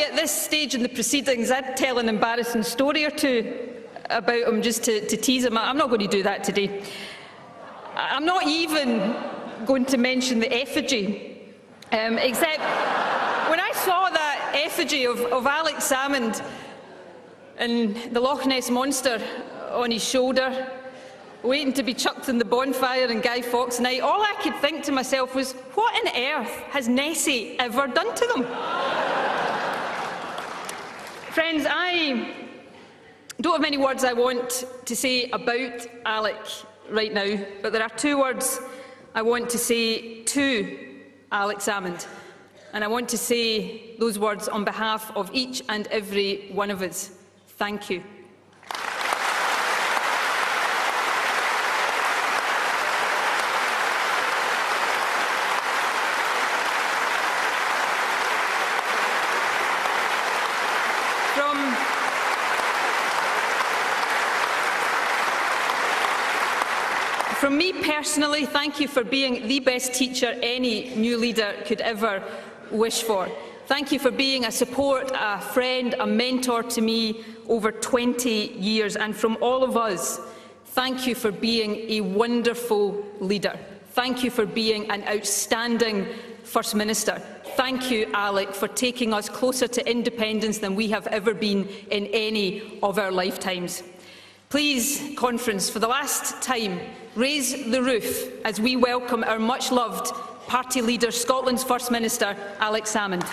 at this stage in the proceedings I'd tell an embarrassing story or two about him just to tease him. I'm not going to do that today. I'm not even going to mention the effigy, except when I saw that effigy of Alex Salmond and the Loch Ness Monster on his shoulder, waiting to be chucked in the bonfire on Guy Fawkes night, all I could think to myself was, what on earth has Nessie ever done to them? Friends, I don't have many words I want to say about Alec right now, but there are two words I want to say to Alex Salmond, and I want to say those words on behalf of each and every one of us. Thank you. From me personally, thank you for being the best teacher any new leader could ever wish for. Thank you for being a support, a friend, a mentor to me over 20 years. And from all of us, thank you for being a wonderful leader. Thank you for being an outstanding First Minister. Thank you, Alec, for taking us closer to independence than we have ever been in any of our lifetimes. Please, conference, for the last time, raise the roof as we welcome our much-loved party leader, Scotland's First Minister, Alex Salmond.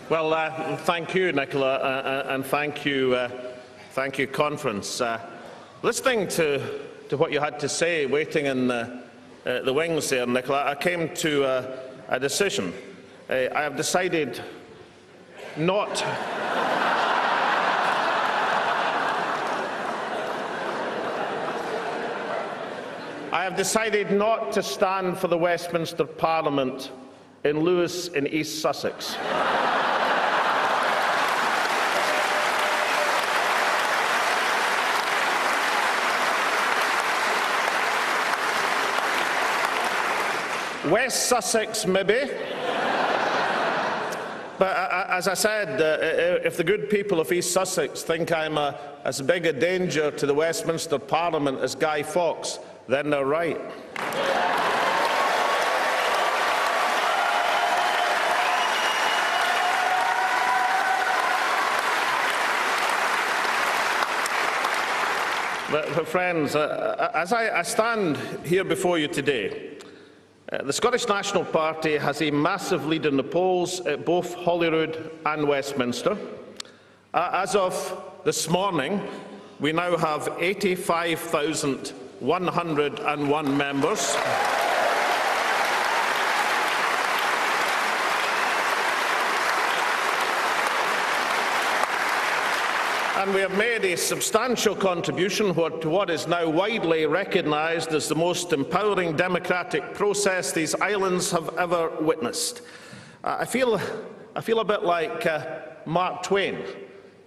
Well, thank you, Nicola, and thank you, conference. Listening to what you had to say, waiting in the wings there, Nicola, I came to a decision. I have decided not. I have decided not to stand for the Westminster Parliament in Lewis in East Sussex. West Sussex, maybe. But as I said, if the good people of East Sussex think I'm as big a danger to the Westminster Parliament as Guy Fawkes, then they're right. But friends, as I stand here before you today, the Scottish National Party has a massive lead in the polls at both Holyrood and Westminster. As of this morning, we now have 85,101 members. And we have made a substantial contribution to what is now widely recognised as the most empowering democratic process these islands have ever witnessed. I feel a bit like Mark Twain,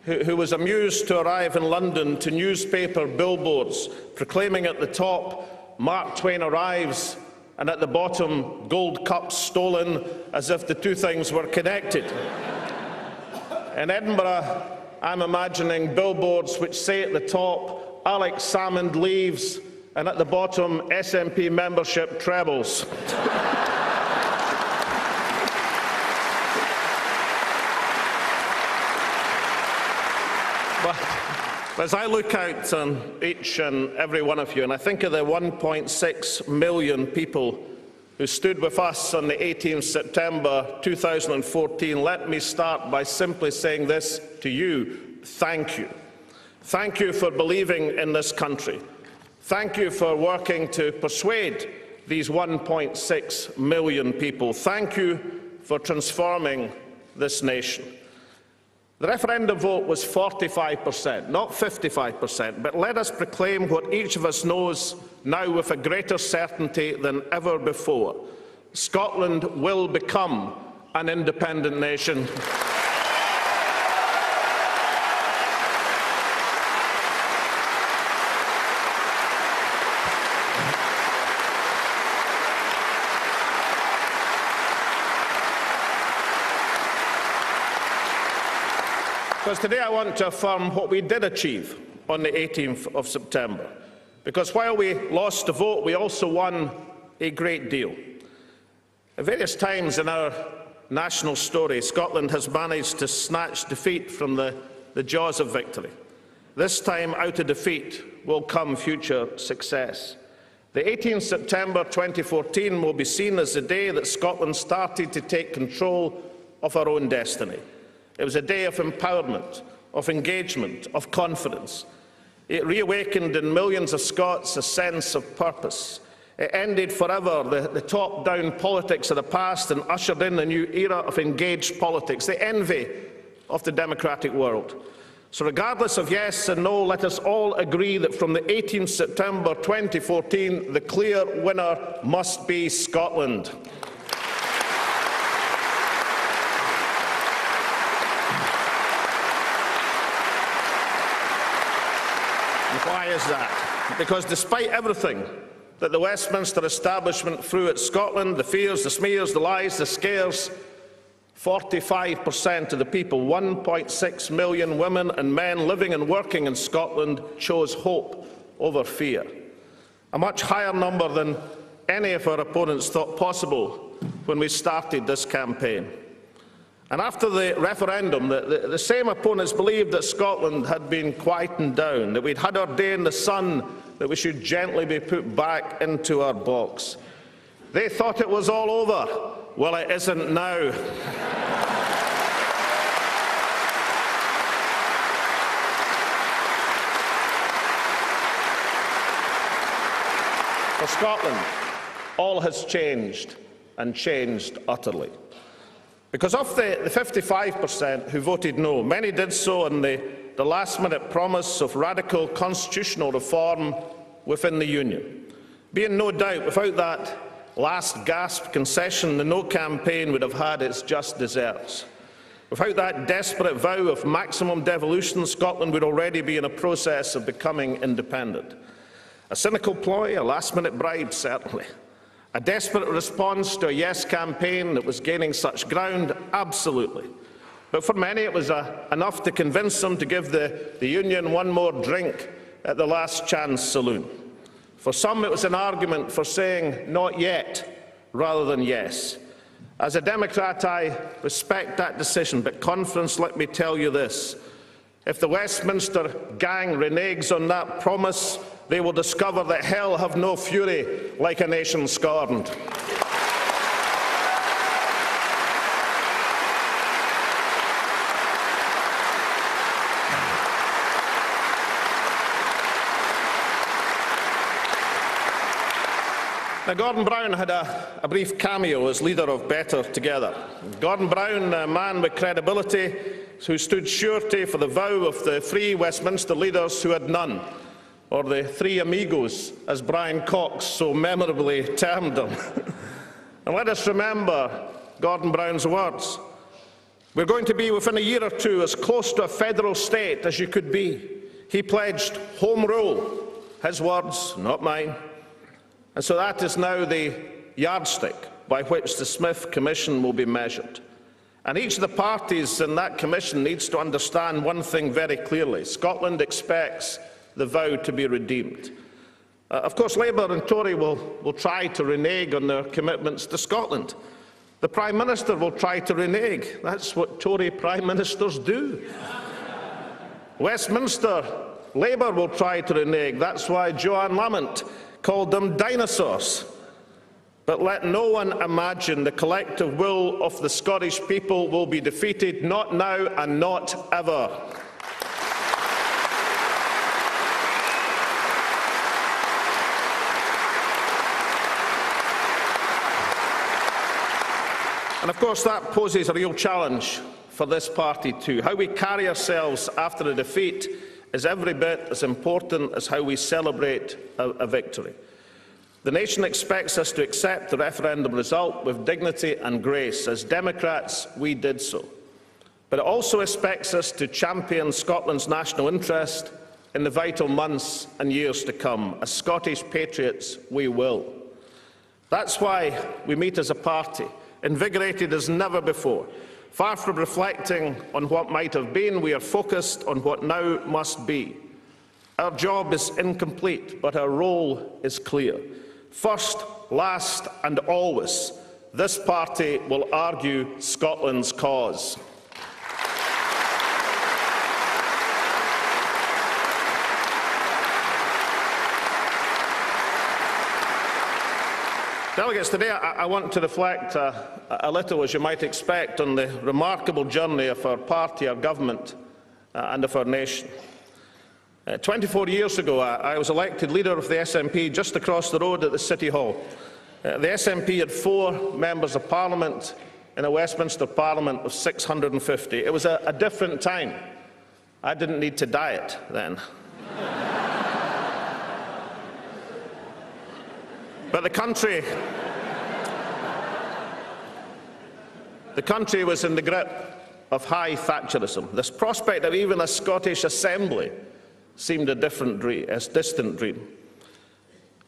who was amused to arrive in London to newspaper billboards proclaiming at the top, "Mark Twain arrives," and at the bottom, "Gold cups stolen," as if the two things were connected. In Edinburgh, I'm imagining billboards which say at the top, "Alex Salmond leaves," and at the bottom, "SNP membership trebles." As I look out on each and every one of you, and I think of the 1.6 million people who stood with us on the 18th September 2014, let me start by simply saying this to you: thank you. Thank you for believing in this country. Thank you for working to persuade these 1.6 million people. Thank you for transforming this nation. The referendum vote was 45%, not 55%, but let us proclaim what each of us knows now with a greater certainty than ever before. Scotland will become an independent nation. Because today I want to affirm what we did achieve on the 18th of September. Because while we lost the vote, we also won a great deal. At various times in our national story, Scotland has managed to snatch defeat from the jaws of victory. This time, out of defeat will come future success. The 18th September 2014 will be seen as the day that Scotland started to take control of our own destiny. It was a day of empowerment, of engagement, of confidence. It reawakened in millions of Scots a sense of purpose. It ended forever the top-down politics of the past and ushered in a new era of engaged politics, the envy of the democratic world. So regardless of yes and no, let us all agree that from the 18th September 2014, the clear winner must be Scotland. Why is that? Because despite everything that the Westminster establishment threw at Scotland, the fears, the smears, the lies, the scares, 45% of the people, 1.6 million women and men living and working in Scotland, chose hope over fear. A much higher number than any of our opponents thought possible when we started this campaign. And after the referendum, the same opponents believed that Scotland had been quietened down, that we'd had our day in the sun, that we should gently be put back into our box. They thought it was all over. Well, it isn't now. For Scotland, all has changed, and changed utterly. Because of the 55% who voted no, many did so on the last-minute promise of radical constitutional reform within the Union. Being no doubt, without that last-gasp concession, the No campaign would have had its just desserts. Without that desperate vow of maximum devolution, Scotland would already be in a process of becoming independent. A cynical ploy, a last-minute bribe, certainly. A desperate response to a yes campaign that was gaining such ground, absolutely. But for many it was enough to convince them to give the Union one more drink at the last chance saloon. For some it was an argument for saying not yet rather than yes. As a Democrat, I respect that decision, but conference, let me tell you this. If the Westminster gang reneges on that promise, they will discover that hell have no fury like a nation scorned. Now, Gordon Brown had a brief cameo as leader of Better Together. Gordon Brown, a man with credibility, who stood surety for the vow of the three Westminster leaders who had none, or the three amigos, as Brian Cox so memorably termed them. And let us remember Gordon Brown's words. We're going to be, within a year or two, as close to a federal state as you could be. He pledged home rule, his words, not mine. And so that is now the yardstick by which the Smith Commission will be measured. And each of the parties in that commission needs to understand one thing very clearly. Scotland expects the vow to be redeemed. Of course, Labour and Tory will try to renege on their commitments to Scotland. The Prime Minister will try to renege. That's what Tory Prime Ministers do. Westminster Labour will try to renege. That's why Joanne Lamont called them dinosaurs. But let no one imagine the collective will of the Scottish people will be defeated, not now and not ever. And of course that poses a real challenge for this party too. How we carry ourselves after a defeat is every bit as important as how we celebrate a victory. The nation expects us to accept the referendum result with dignity and grace. As Democrats, we did so. But it also expects us to champion Scotland's national interest in the vital months and years to come. As Scottish patriots, we will. That's why we meet as a party, invigorated as never before. Far from reflecting on what might have been, we are focused on what now must be. Our job is incomplete, but our role is clear. First, last and always, this party will argue Scotland's cause. Delegates, today I want to reflect a little, as you might expect, on the remarkable journey of our party, our government and of our nation. 24 years ago, I was elected leader of the SNP just across the road at the City Hall. The SNP had 4 members of Parliament in a Westminster Parliament of 650. It was a different time. I didn't need to diet then. But the country was in the grip of high Thatcherism. This prospect of even a Scottish Assembly seemed a distant dream.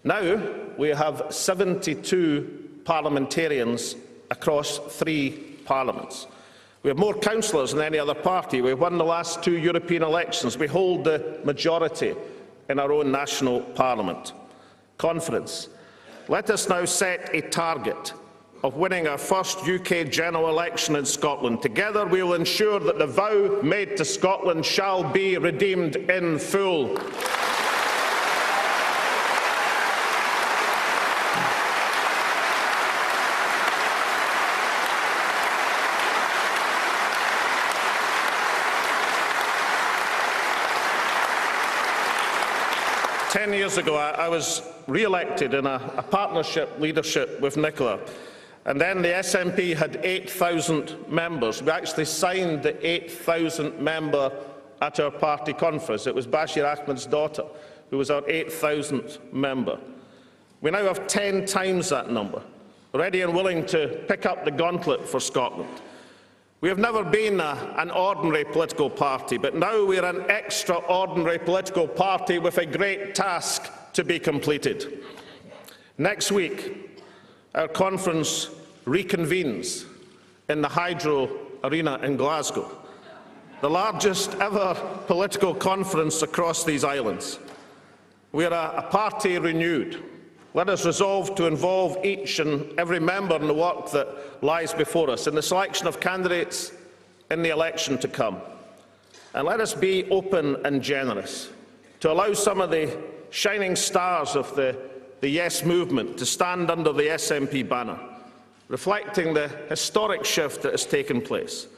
Now we have 72 parliamentarians across 3 parliaments. We have more councillors than any other party. We won the last 2 European elections. We hold the majority in our own national parliament. Confidence. Let us now set a target of winning our first UK general election in Scotland. Together we will ensure that the vow made to Scotland shall be redeemed in full. Ten years ago, I was re-elected in a partnership leadership with Nicola. And then the SNP had 8,000 members. We actually signed the 8,000 member at our party conference. It was Bashir Ahmed's daughter who was our 8,000th member. We now have 10 times that number, ready and willing to pick up the gauntlet for Scotland. We have never been an ordinary political party, but now we are an extraordinary political party with a great task to be completed. Next week, our conference reconvenes in the Hydro Arena in Glasgow, the largest ever political conference across these islands. We are a party renewed. Let us resolve to involve each and every member in the work that lies before us, in the selection of candidates in the election to come. And let us be open and generous to allow some of the shining stars of the Yes movement to stand under the SNP banner, reflecting the historic shift that has taken place.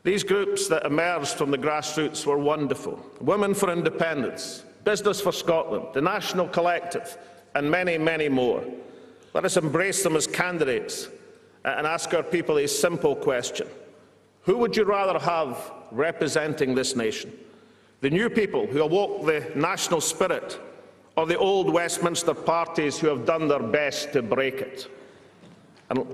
These groups that emerged from the grassroots were wonderful. Women for Independence, Business for Scotland, the National Collective, and many, many more. Let us embrace them as candidates and ask our people a simple question. Who would you rather have representing this nation? The new people who awoke the national spirit, or the old Westminster parties who have done their best to break it? And